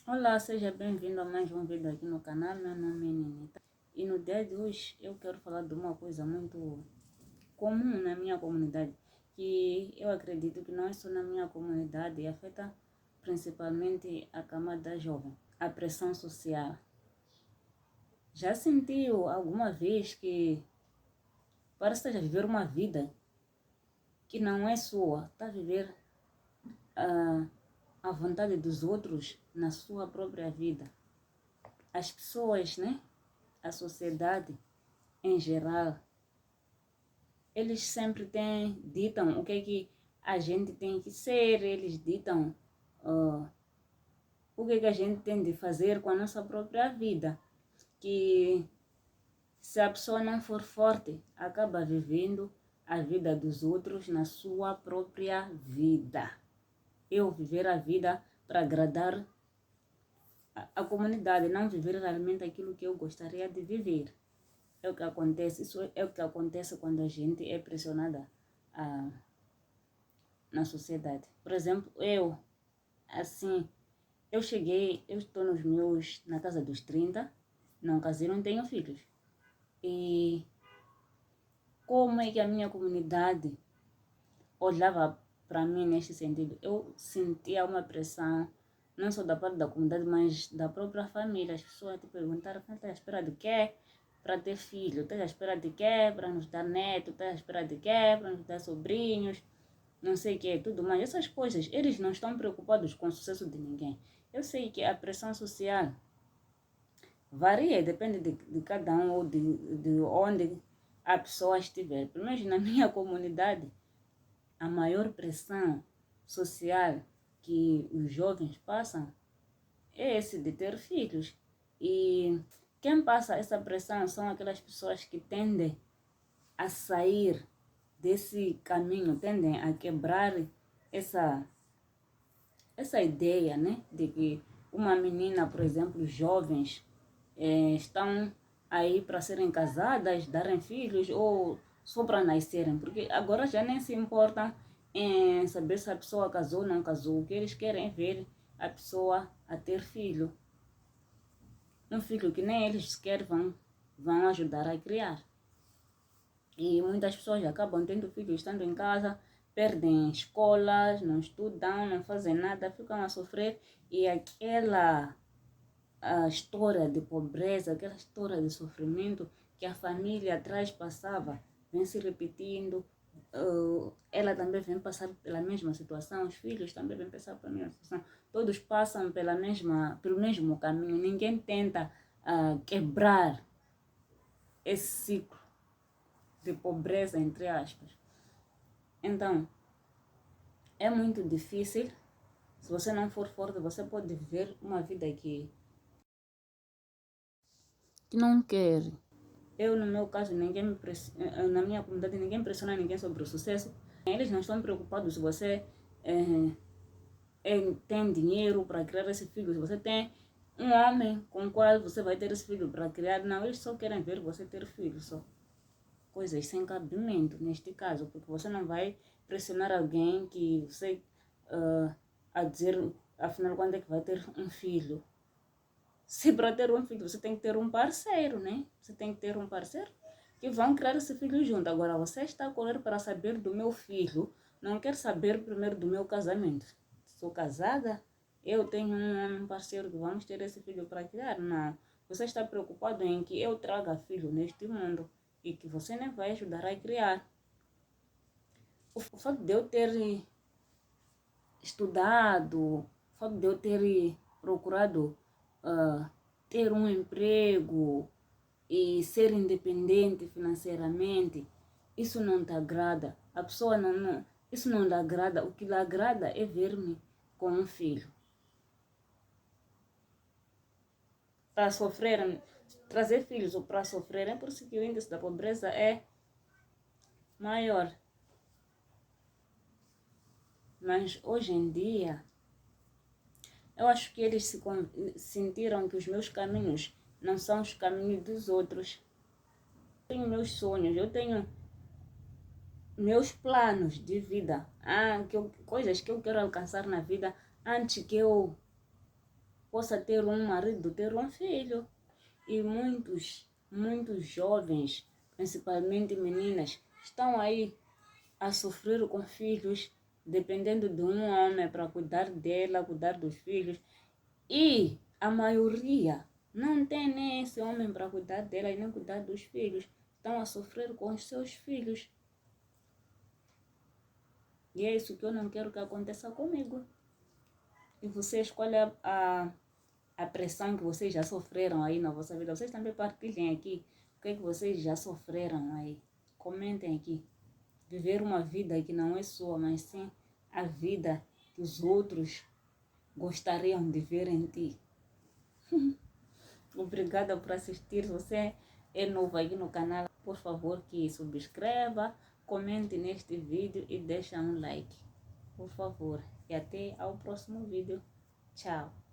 Olá, seja bem-vindo a mais um vídeo aqui no canal. Meu nome é Ninita e no dia de hoje eu quero falar de uma coisa muito comum na minha comunidade, que eu acredito que não é só na minha comunidade, e afeta principalmente a camada jovem, a pressão social. Já sentiu alguma vez que parece que estás a viver uma vida que não é sua, está a viver a vontade dos outros na sua própria vida? As pessoas, né? A sociedade em geral, eles sempre ditam o que é que a gente tem que ser, eles ditam o que é que a gente tem de fazer com a nossa própria vida. Que se a pessoa não for forte, acaba vivendo a vida dos outros na sua própria vida. Eu viver a vida para agradar a comunidade, não viver realmente aquilo que eu gostaria de viver. É o que acontece, isso é o que acontece quando a gente é pressionada na sociedade. Por exemplo, assim, eu estou na casa dos 30, não casei, não tenho filhos. E como é que a minha comunidade olhava para mim neste sentido? Eu sentia uma pressão, não só da parte da comunidade, mas da própria família. As pessoas te perguntaram: "Estás à espera de quê? Para ter filho? Estás à espera de quê? Para nos dar neto? Estás à espera de quê? Para nos dar sobrinhos? Não sei o que, tudo mais." Essas coisas, eles não estão preocupados com o sucesso de ninguém. Eu sei que a pressão social varia, depende de cada um ou de onde a pessoa estiver. Pelo menos na minha comunidade, a maior pressão social que os jovens passam é esse de ter filhos. E quem passa essa pressão são aquelas pessoas que tendem a sair desse caminho, tendem a quebrar essa, essa ideia, né, de que uma menina, por exemplo, jovens, estão aí para serem casadas, darem filhos ou só para nascerem, porque agora já nem se importam em saber se a pessoa casou ou não casou. O que eles querem é ver a pessoa a ter filho. Um filho que nem eles sequer vão ajudar a criar. E muitas pessoas acabam tendo filhos estando em casa, perdem escolas, não estudam, não fazem nada, ficam a sofrer. E a história de pobreza, aquela história de sofrimento que a família atrás passava, vem se repetindo. Ela também vem passar pela mesma situação, os filhos também vêm passar pela mesma situação. Todos passam pelo mesmo caminho. Ninguém tenta quebrar esse ciclo de pobreza, entre aspas. Então, é muito difícil. Se você não for forte, você pode viver uma vida que não quer. Eu, no meu caso, na minha comunidade, ninguém pressiona ninguém sobre o sucesso. Eles não estão preocupados se você tem dinheiro para criar esse filho, se você tem um homem com o qual você vai ter esse filho para criar. Não, eles só querem ver você ter filho, só. Coisas sem cabimento neste caso, porque você não vai pressionar alguém que você a dizer, afinal, quando é que vai ter um filho? Se para ter um filho você tem que ter um parceiro, né? Você tem que ter um parceiro que vão criar esse filho junto. Agora, você está a correr para saber do meu filho, não quer saber primeiro do meu casamento. Sou casada, eu tenho um parceiro que vamos ter esse filho para criar. Não. Você está preocupado em que eu traga filho neste mundo e que você nem vai ajudar a criar. O fato de eu ter estudado, o fato de eu ter procurado ter um emprego e ser independente financeiramente, isso não te agrada. A pessoa isso não lhe agrada. O que lhe agrada é ver-me com um filho. Para sofrer, trazer filhos ou para sofrer, é por isso que o índice da pobreza é maior. Mas hoje em dia, eu acho que eles sentiram que os meus caminhos não são os caminhos dos outros. Eu tenho meus sonhos, eu tenho meus planos de vida, coisas que eu quero alcançar na vida antes que eu possa ter um marido, ter um filho. E muitos jovens, principalmente meninas, estão aí a sofrer com filhos, dependendo de um homem para cuidar dela, cuidar dos filhos. E a maioria não tem nem esse homem para cuidar dela e nem cuidar dos filhos. Estão a sofrer com os seus filhos. E é isso que eu não quero que aconteça comigo. E vocês, qual é a pressão que vocês já sofreram aí na vossa vida? Vocês também partilhem aqui o que é que vocês já sofreram aí. Comentem aqui. Viver uma vida que não é sua, mas sim a vida que os outros gostariam de ver em ti. Obrigada por assistir. Se você é novo aqui no canal, por favor que subscreva, comente neste vídeo e deixa um like. Por favor. E até ao próximo vídeo. Tchau.